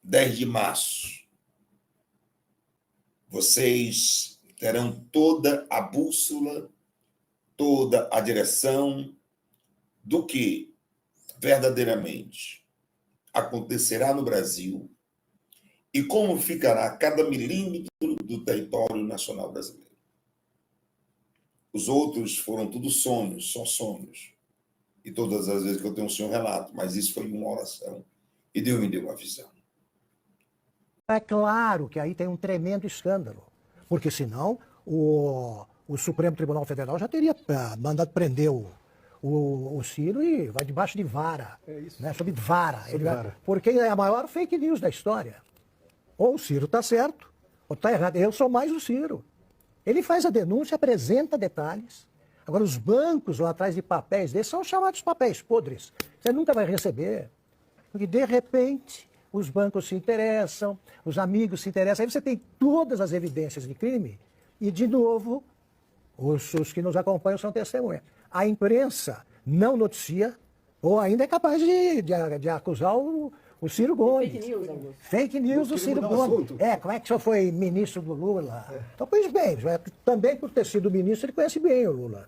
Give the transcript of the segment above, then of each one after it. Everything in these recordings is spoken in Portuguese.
10 de março, vocês terão toda a bússola, toda a direção do que verdadeiramente acontecerá no Brasil e como ficará cada milímetro do território nacional brasileiro. Os outros foram tudo sonhos, só sonhos. E todas as vezes que eu tenho um sonho, relato, mas isso foi uma oração. E Deus me deu uma visão. É claro que aí tem um tremendo escândalo, porque senão o Supremo Tribunal Federal já teria mandado prender o Ciro e vai debaixo de vara, né? Sob vara. Porque é a maior fake news da história. Ou o Ciro está certo, ou está errado. Eu sou mais o Ciro. Ele faz a denúncia, apresenta detalhes. Agora, os bancos lá atrás de papéis desses são chamados papéis podres. Você nunca vai receber. Porque, de repente, os bancos se interessam, os amigos se interessam. Aí você tem todas as evidências de crime e, de novo, os que nos acompanham são testemunhas. A imprensa não noticia ou ainda é capaz de acusar o Ciro Gomes. Fake news, Augusto. Fake news do Ciro Gomes. Como é que o senhor foi ministro do Lula? Então, pois bem, também por ter sido ministro, ele conhece bem o Lula.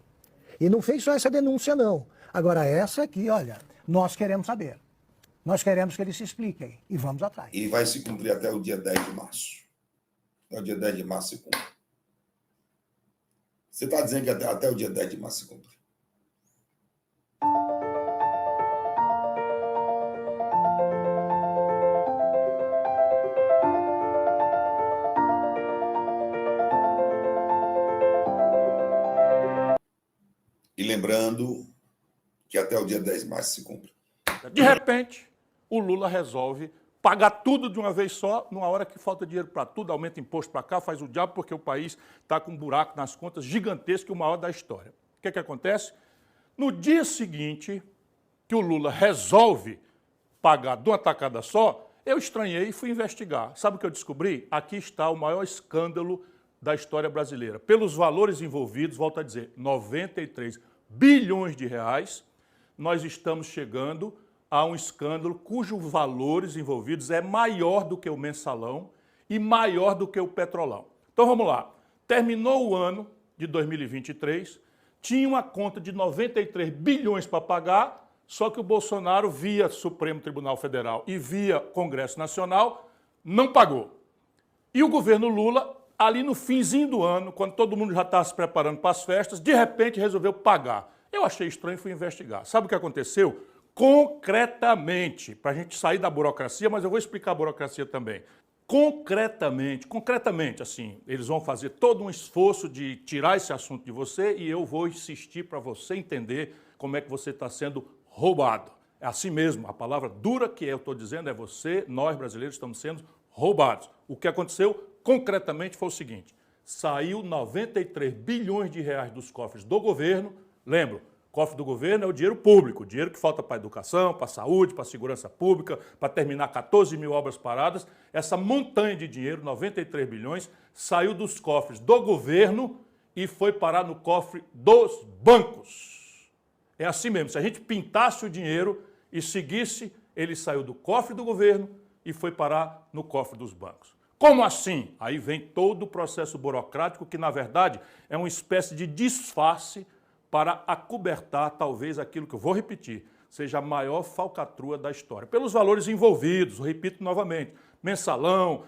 E não fez só essa denúncia, não. Agora, essa aqui, olha, nós queremos saber. Nós queremos que eles se expliquem. E vamos atrás. E vai se cumprir até o dia 10 de março. Até o dia 10 de março se cumpre. Você está dizendo que até o dia 10 de março se cumpre. E lembrando que até o dia 10 de março se cumpre. De repente, o Lula resolve pagar tudo de uma vez só, numa hora que falta dinheiro para tudo, aumenta imposto para cá, faz o diabo, porque o país está com um buraco nas contas gigantesco, o maior da história. O que acontece? No dia seguinte, que o Lula resolve pagar de uma tacada só, eu estranhei e fui investigar. Sabe o que eu descobri? Aqui está o maior escândalo da história brasileira. Pelos valores envolvidos, volto a dizer, 93 bilhões de reais, nós estamos chegando a um escândalo cujos valores envolvidos é maior do que o mensalão e maior do que o petrolão. Então vamos lá. Terminou o ano de 2023, tinha uma conta de 93 bilhões para pagar, só que o Bolsonaro, via Supremo Tribunal Federal e via Congresso Nacional, não pagou. E o governo Lula, ali no finzinho do ano, quando todo mundo já estava se preparando para as festas, de repente resolveu pagar. Eu achei estranho e fui investigar. Sabe o que aconteceu? Concretamente, para a gente sair da burocracia, mas eu vou explicar a burocracia também. Concretamente, assim, eles vão fazer todo um esforço de tirar esse assunto de você e eu vou insistir para você entender como é que você está sendo roubado. É assim mesmo, a palavra dura que eu estou dizendo é você, nós brasileiros estamos sendo roubados. O que aconteceu concretamente foi o seguinte, saiu 93 bilhões de reais dos cofres do governo, lembro, cofre do governo é o dinheiro público, o dinheiro que falta para a educação, para a saúde, para a segurança pública, para terminar 14 mil obras paradas. Essa montanha de dinheiro, 93 bilhões, saiu dos cofres do governo e foi parar no cofre dos bancos. É assim mesmo, se a gente pintasse o dinheiro e seguisse, ele saiu do cofre do governo e foi parar no cofre dos bancos. Como assim? Aí vem todo o processo burocrático que, na verdade, é uma espécie de disfarce para acobertar, talvez, aquilo que eu vou repetir, seja a maior falcatrua da história. Pelos valores envolvidos, repito novamente, mensalão,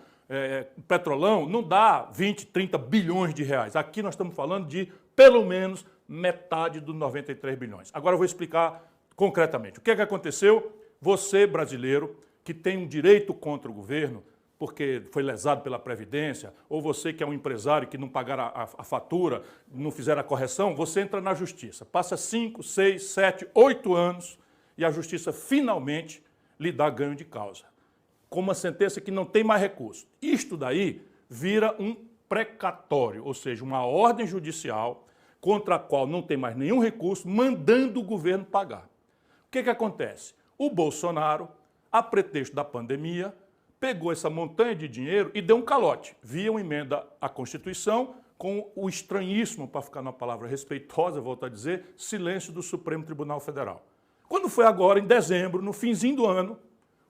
petrolão, não dá 20, 30 bilhões de reais. Aqui nós estamos falando de, pelo menos, metade dos 93 bilhões. Agora eu vou explicar concretamente. O que aconteceu? Você, brasileiro, que tem um direito contra o governo, porque foi lesado pela Previdência, ou você que é um empresário que não pagar a fatura, não fizer a correção, você entra na Justiça. Passa 5, 6, 7, 8 anos e a Justiça finalmente lhe dá ganho de causa. Com uma sentença que não tem mais recurso. Isto daí vira um precatório, ou seja, uma ordem judicial contra a qual não tem mais nenhum recurso, mandando o governo pagar. O que acontece? O Bolsonaro, a pretexto da pandemia, pegou essa montanha de dinheiro e deu um calote, via uma emenda à Constituição, com o estranhíssimo, para ficar numa palavra respeitosa, volto a dizer, silêncio do Supremo Tribunal Federal. Quando foi agora, em dezembro, no finzinho do ano,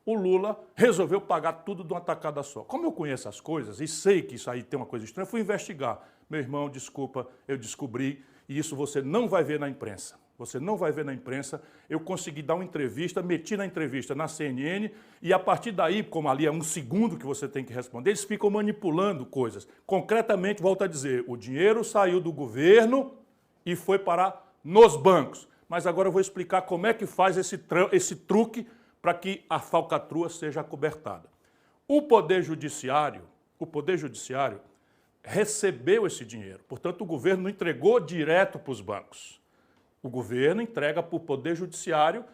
o Lula resolveu pagar tudo de uma tacada só. Como eu conheço as coisas e sei que isso aí tem uma coisa estranha, fui investigar. Meu irmão, desculpa, eu descobri, e isso você não vai ver na imprensa. Você não vai ver na imprensa. Eu consegui dar uma entrevista, meti na entrevista na CNN, e a partir daí, como ali é um segundo que você tem que responder, eles ficam manipulando coisas. Concretamente, volto a dizer, o dinheiro saiu do governo e foi parar nos bancos. Mas agora eu vou explicar como é que faz esse truque para que a falcatrua seja acobertada. O Poder Judiciário recebeu esse dinheiro. Portanto, o governo não entregou direto para os bancos. O governo entrega para o Poder Judiciário,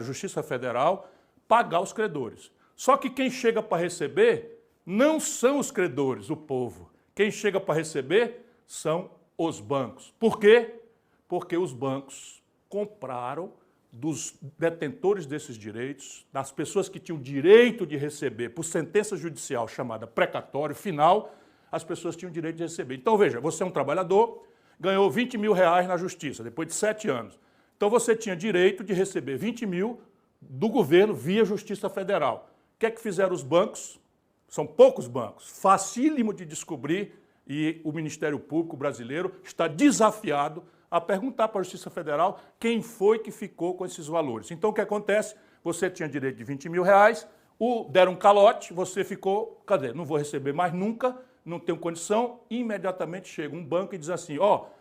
Justiça Federal, pagar os credores. Só que quem chega para receber não são os credores, o povo. Quem chega para receber são os bancos. Por quê? Porque os bancos compraram dos detentores desses direitos, das pessoas que tinham direito de receber por sentença judicial chamada precatório final, as pessoas tinham direito de receber. Então, veja, você é um trabalhador, ganhou 20 mil reais na justiça, depois de 7 anos. Então, você tinha direito de receber 20 mil do governo via Justiça Federal. O que é que fizeram os bancos? São poucos bancos, facílimo de descobrir, e o Ministério Público brasileiro está desafiado a perguntar para a Justiça Federal quem foi que ficou com esses valores. Então, o que acontece? Você tinha direito de 20 mil reais, deram um calote, você ficou, cadê? Não vou receber mais nunca, não tenho condição, e imediatamente chega um banco e diz assim,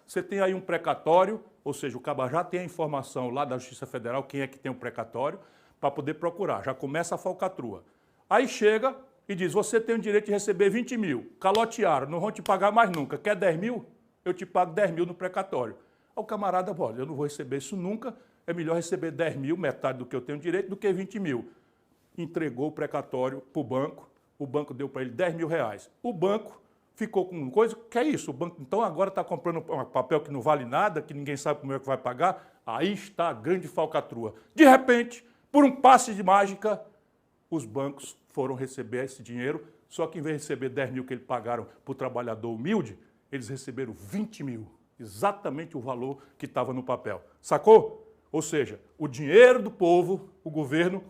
você tem aí um precatório, ou seja, o caba já tem a informação lá da Justiça Federal, quem é que tem o precatório, para poder procurar, já começa a falcatrua. Aí chega e diz, você tem o direito de receber 20 mil, calotearam, não vão te pagar mais nunca, quer 10 mil? Eu te pago 10 mil no precatório. Aí o camarada, olha, eu não vou receber isso nunca, é melhor receber 10 mil, metade do que eu tenho direito, do que 20 mil. Entregou o precatório para o banco deu para ele 10 mil reais. O banco ficou com coisa, que é isso? O banco então agora está comprando um papel que não vale nada, que ninguém sabe como é que vai pagar. Aí está a grande falcatrua. De repente, por um passe de mágica, os bancos foram receber esse dinheiro, só que em vez de receber 10 mil que eles pagaram para o trabalhador humilde, eles receberam 20 mil, exatamente o valor que estava no papel. Sacou? Ou seja, o dinheiro do povo, o governo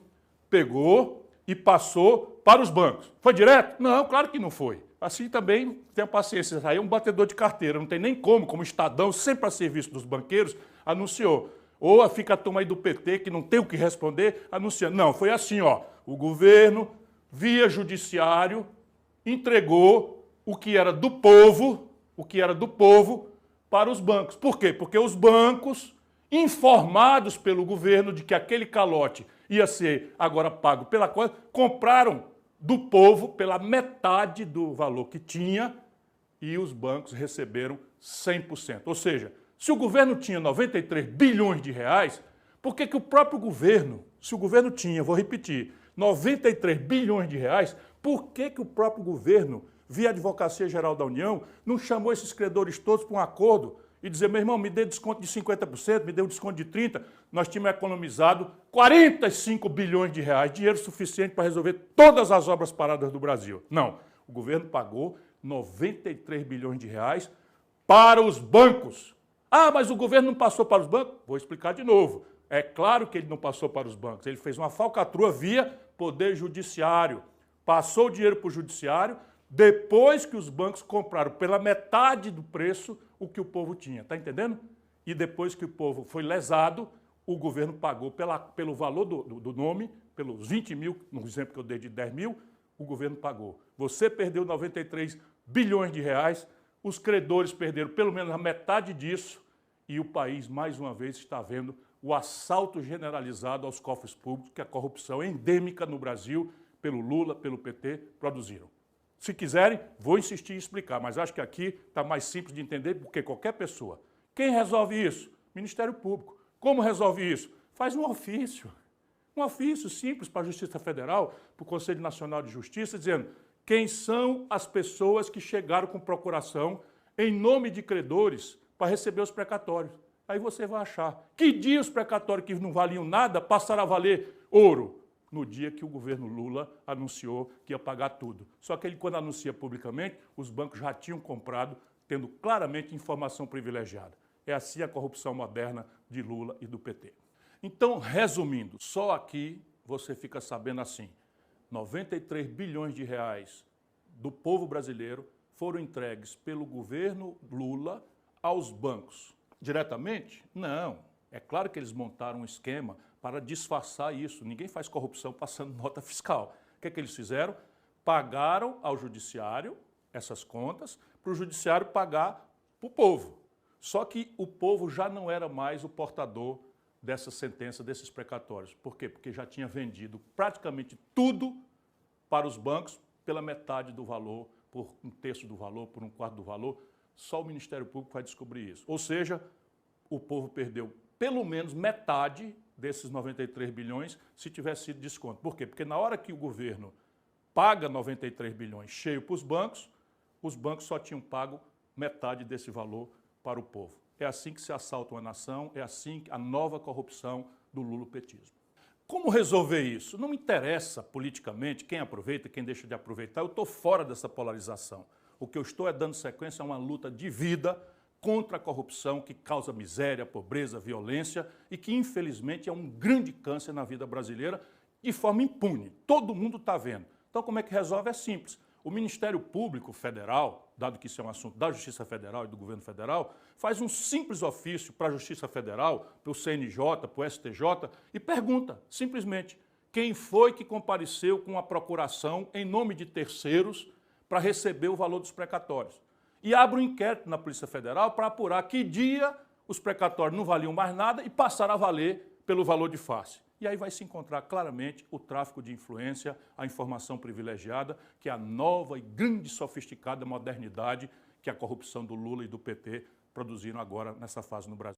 pegou e passou para os bancos. Foi direto? Não, claro que não foi. Assim também, tenha paciência, aí é um batedor de carteira, não tem nem como Estadão, sempre a serviço dos banqueiros, anunciou. Ou fica a turma aí do PT, que não tem o que responder, anunciando. Não, foi assim, o governo, via judiciário, entregou o que era do povo, para os bancos. Por quê? Porque os bancos, informados pelo governo de que aquele calote ia ser agora pago pela coisa, compraram do povo pela metade do valor que tinha e os bancos receberam 100%. Ou seja, se o governo tinha 93 bilhões de reais, por que o próprio governo, se o governo tinha, vou repetir, 93 bilhões de reais, por que o próprio governo, via Advocacia Geral da União, não chamou esses credores todos para um acordo e dizer, meu irmão, me dê desconto de 50%, me dê um desconto de 30%, nós tínhamos economizado 45 bilhões de reais, dinheiro suficiente para resolver todas as obras paradas do Brasil. Não, o governo pagou 93 bilhões de reais para os bancos. Ah, mas o governo não passou para os bancos? Vou explicar de novo. É claro que ele não passou para os bancos, ele fez uma falcatrua via Poder Judiciário. Passou o dinheiro para o Judiciário, depois que os bancos compraram pela metade do preço o que o povo tinha, está entendendo? E depois que o povo foi lesado, o governo pagou pelo valor do nome, pelos 20 mil, no exemplo que eu dei de 10 mil, o governo pagou. Você perdeu 93 bilhões de reais, os credores perderam pelo menos a metade disso e o país, mais uma vez, está vendo o assalto generalizado aos cofres públicos que a corrupção endêmica no Brasil, pelo Lula, pelo PT, produziram. Se quiserem, vou insistir em explicar, mas acho que aqui está mais simples de entender porque qualquer pessoa. Quem resolve isso? Ministério Público. Como resolve isso? Faz um ofício simples para a Justiça Federal, para o Conselho Nacional de Justiça, dizendo quem são as pessoas que chegaram com procuração em nome de credores para receber os precatórios. Aí você vai achar que dia os precatórios que não valiam nada passaram a valer ouro. No dia que o governo Lula anunciou que ia pagar tudo. Só que ele, quando anuncia publicamente, os bancos já tinham comprado, tendo claramente informação privilegiada. É assim a corrupção moderna de Lula e do PT. Então, resumindo, só aqui você fica sabendo assim, 93 bilhões de reais do povo brasileiro foram entregues pelo governo Lula aos bancos. Diretamente? Não. É claro que eles montaram um esquema para disfarçar isso. Ninguém faz corrupção passando nota fiscal. O que é que eles fizeram? Pagaram ao judiciário essas contas, para o judiciário pagar para o povo. Só que o povo já não era mais o portador dessa sentença, desses precatórios. Por quê? Porque já tinha vendido praticamente tudo para os bancos pela metade do valor, por um terço do valor, por um quarto do valor. Só o Ministério Público vai descobrir isso. Ou seja, o povo perdeu pelo menos metade desses 93 bilhões se tivesse sido desconto. Por quê? Porque na hora que o governo paga 93 bilhões cheio para os bancos só tinham pago metade desse valor para o povo. É assim que se assalta uma nação, é assim a nova corrupção do lulopetismo. Como resolver isso? Não me interessa politicamente quem aproveita e quem deixa de aproveitar, eu estou fora dessa polarização. O que eu estou é dando sequência a uma luta de vida contra a corrupção que causa miséria, pobreza, violência e que, infelizmente, é um grande câncer na vida brasileira de forma impune. Todo mundo está vendo. Então, como é que resolve? É simples. O Ministério Público Federal, dado que isso é um assunto da Justiça Federal e do Governo Federal, faz um simples ofício para a Justiça Federal, para o CNJ, para o STJ, e pergunta, simplesmente, quem foi que compareceu com a procuração em nome de terceiros para receber o valor dos precatórios. E abre um inquérito na Polícia Federal para apurar que dia os precatórios não valiam mais nada e passaram a valer pelo valor de face. E aí vai se encontrar claramente o tráfico de influência, a informação privilegiada, que é a nova e grande sofisticada modernidade que a corrupção do Lula e do PT produziram agora nessa fase no Brasil.